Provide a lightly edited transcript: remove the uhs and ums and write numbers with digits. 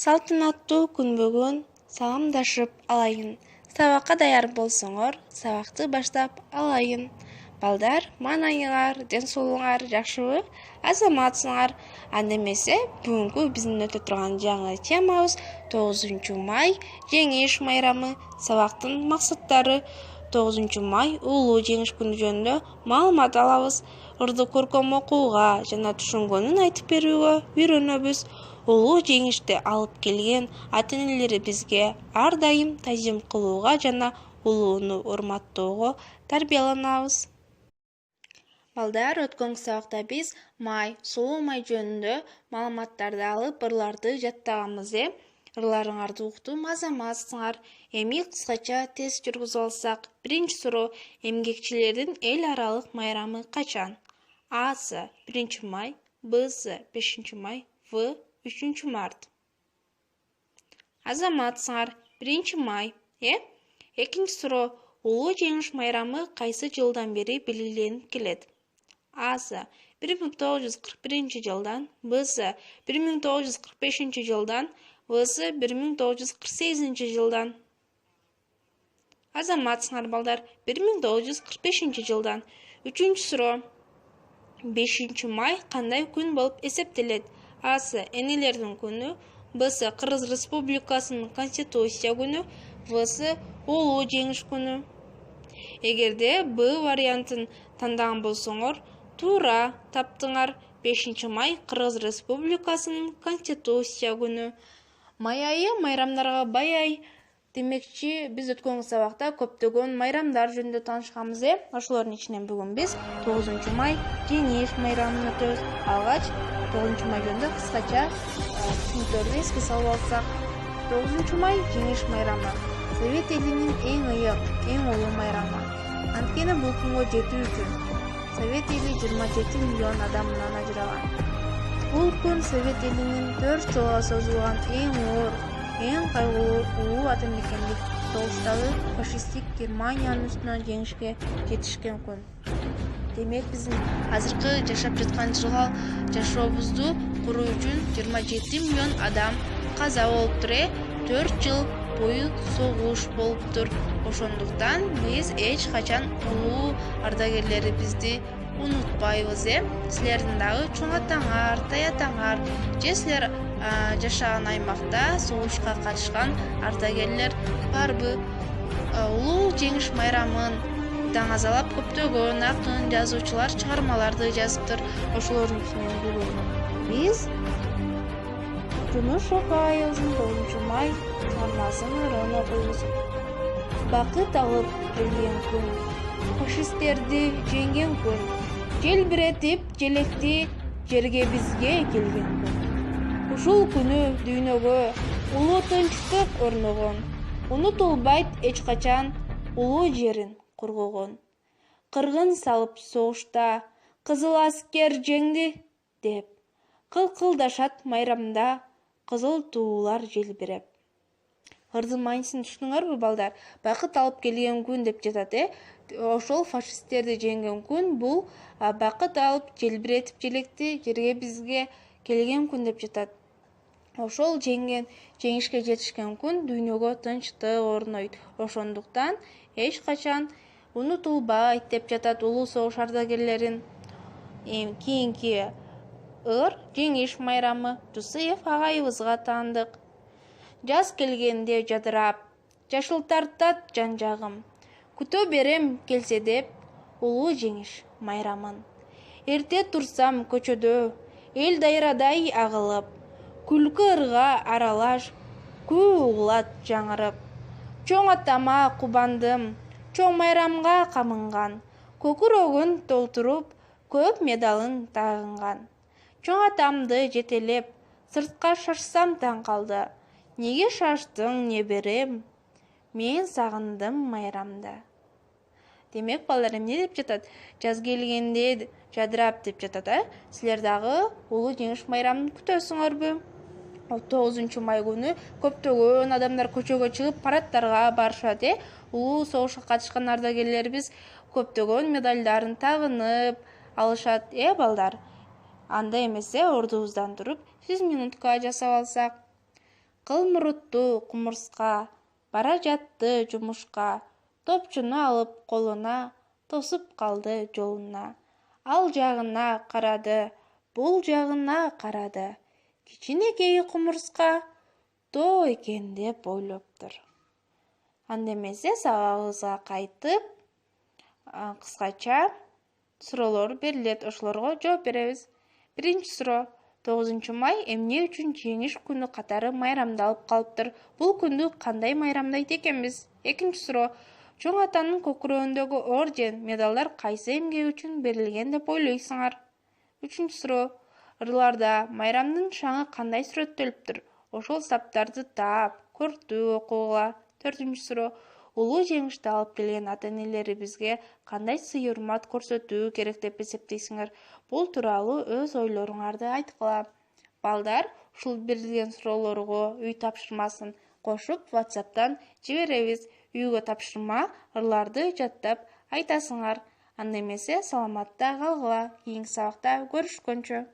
Салтанаттуу күн бүгүн саламдашып алайын. Сабакка даяр болсоңор, сабакты баштап алайын. Балдар, маанайыңар, ден соолугуңар жакшыбы? Азаматсыңар? Анда эмесе, бүгүнкү биздин өтө турган жаңы темабыз 9 май жеңиш майрамы, сабактын максаттары. 9 май улуу жеңиш күнү жөнүндө маалымат алабыз. Ырды көркөм окууга жана түшүнгөнүн айтып берүүгө үйрөнөбүз. Улуу жеңишти алып келген ата-энелери бизге ар дайым тазим кылууга жана улууну урматтоого тарбияланабыз. Балдар, өткөн сабакта биз сулуу май жөнүндө маалыматтарды алып, ырларды жаттаганбыз. Ырларыңарды уктум, азаматсыңар. Эми кыскача тест жүргүзүп алсак. Биринчи суроо: эмгекчилердин эл аралык майрамы качан? А-сы 1-май, Б-сы 5-май, В 3-март. Азаматсыңар. 1-май. Экинчи суроо: улуу жеңиш майрамы кайсы жылдан бери белгиленип келет? А-сы 1941 жылдан, Б-сы 1945 жылдан, В-сы 1948 жылдан. Азаматсыңар балдар. 1945 жылдан. Үчүнчү суроо: 5-май кандай күн болуп эсептелет? А-сы энелердин күнү, Б-сы Кыргыз Республикасынын Конституция күнү, В-сы улуу жеңиш күнү. Эгерде Б вариантын тандаган болсоңор, туура таптыңар. 5-май Кыргыз Республикасынын Конституция күнү. Май айы майрамдарга бай ай. Демекчи, биз өткөн сабакта көптөгөн майрамдар жөнүндө таанышканбыз. Ошолордун ичинен бүгүн биз 9-май жеңиш майрамын өтөбүз. Алгач 9-май жөнүндө кыскача түшүнүктөрдү эске салып алсак. 9-май жеңиш майрамы Совет элинин эң ыйык, эң улуу майрамы. Анткени бул күнгө жетүү үчүн Совет эли 27 миллион адамынан ажыраган. Бул күн Совет элинин 4 жылга созулган эң оор, эң кайгылуу улуу ата мекендик согуштагы фашисттик Германиянын үстүнөн жеңишке жетишкен күн. Демек, биздин азыркы жашап жаткан жашообузду куруу үчүн 27 миллион адам каза болуптур. 4 жыл бою согуш болуптур. Ошондуктан биз эч качан улуу ардагерлерибизди унутпайбыз. Силердин дагы чоң атаңар, таятаңар же силер жашаган аймакта согушка катышкан ардагерлер барбы? Улуу жеңиш майрамын даңазалап көптөгөн акын, жазуучулар чыгармаларды жазыптыр. Ошолордун ичинен бүгүн биз Жумуш Шокаевдин 9-май чыгармасын окуйбуз. Бакыт алып келген күн, фашисттерди жеңген күн, желбиретип желекти жерге бизге келген күн. Ушул күнү дүйнөгө улуу тынчтык орногон, унутулбайт эч качан улуу жерин коргогон. Кыргын салып согушта кызыл аскер жеңди деп, кылкылдашат майрамда кызыл туулар желбиреп. Ырдын маанисын түшүндүңөрбү балдар? Бакыт алып келген күн деп жатат. Ошол фашисттерди жеңген күн бул бакыт алып желбиретип желекти жерге бизге келген күн деп жатат. Ошол жеңишке жетишкен күн дүйнөгө тынчтык орнойт. Ошондуктан эч качан унутулбайт деп жатат улуу согуш ардагерлерин. Кийинки ыр жеңиш майрамы Жусуев агайыбызга таандык. Жаз келгенде жадырап, жашыл тартат жан жагым. Күтө берем келсе деп улуу жеңиш майрамын. Эрте турсам көчөдө, эл дайрадай агылып, күлкү ырга аралаш, күү угулат жаңырып. Чоң атама кубандым, чоң майрамга камынган, көкүрөгүн толтуруп, көп медалын тагынган. Чоң атамды жетелеп, сыртка шашсам таң калды. Неге шаштың неберем? Мен сагындым майрамда. Демек, балдар, эмне деп жатат? Жаз келгенде жадырап деп жатат. Силер дагы улуу жеңиш майрамын күтөсүңөрбү? 9-май күнү көптөгөн адамдар көчөгө чыгып парадтарга барышат. Улуу согушка катышкан ардагерлерибиз көптөгөн медалдарын тагынып алышат. Балдар, анда эмесе ордубуздан туруп 100 минутка жасап алсак. Кыл кумурска бара жатты жумушка. Топчуну алып колуна, тосуп калды жолуна. Ал жагына карады, бул жагына карады. Кичинекей кумурска тоо экен деп ойлоптур. Анда эмесе сабагыбызга кайтып, кыскача суроолор берилет. Ошолорго жооп беребиз. Биринчи суроо. 9 май эмне үчүн жеңиш күнү катары майрамдалып калыптыр? Бул күндү кандай майрамдайт экенбиз? Экинчи суроо. Чоң атанын көкүрөгүндөгү орден, медалдар кайсы эмгеги үчүн берилген деп ойлойсуңар? Үчүнчү суроо. Ырларда майрамдын шаңы кандай сүрөттөлүптүр? Ошол саптарды таап, көртүү окугула. Төртүнчү суроо. Улуу жеңишти алып келген ата-энелерибизге кандай сый-урмат көрсөтүү керек деп эсептейсиңер? Бул тууралуу өз ойлоруңарды айткыла. Балдар, ушул берилген суроолорго үй тапшырмасын кошуп WhatsApp'тан жиберебиз. Үйгө тапшырма ырларды жаттап айтасыңар. Анда эмесе саламатта калгыла. Кийинки сабакта көрүшкөнчө.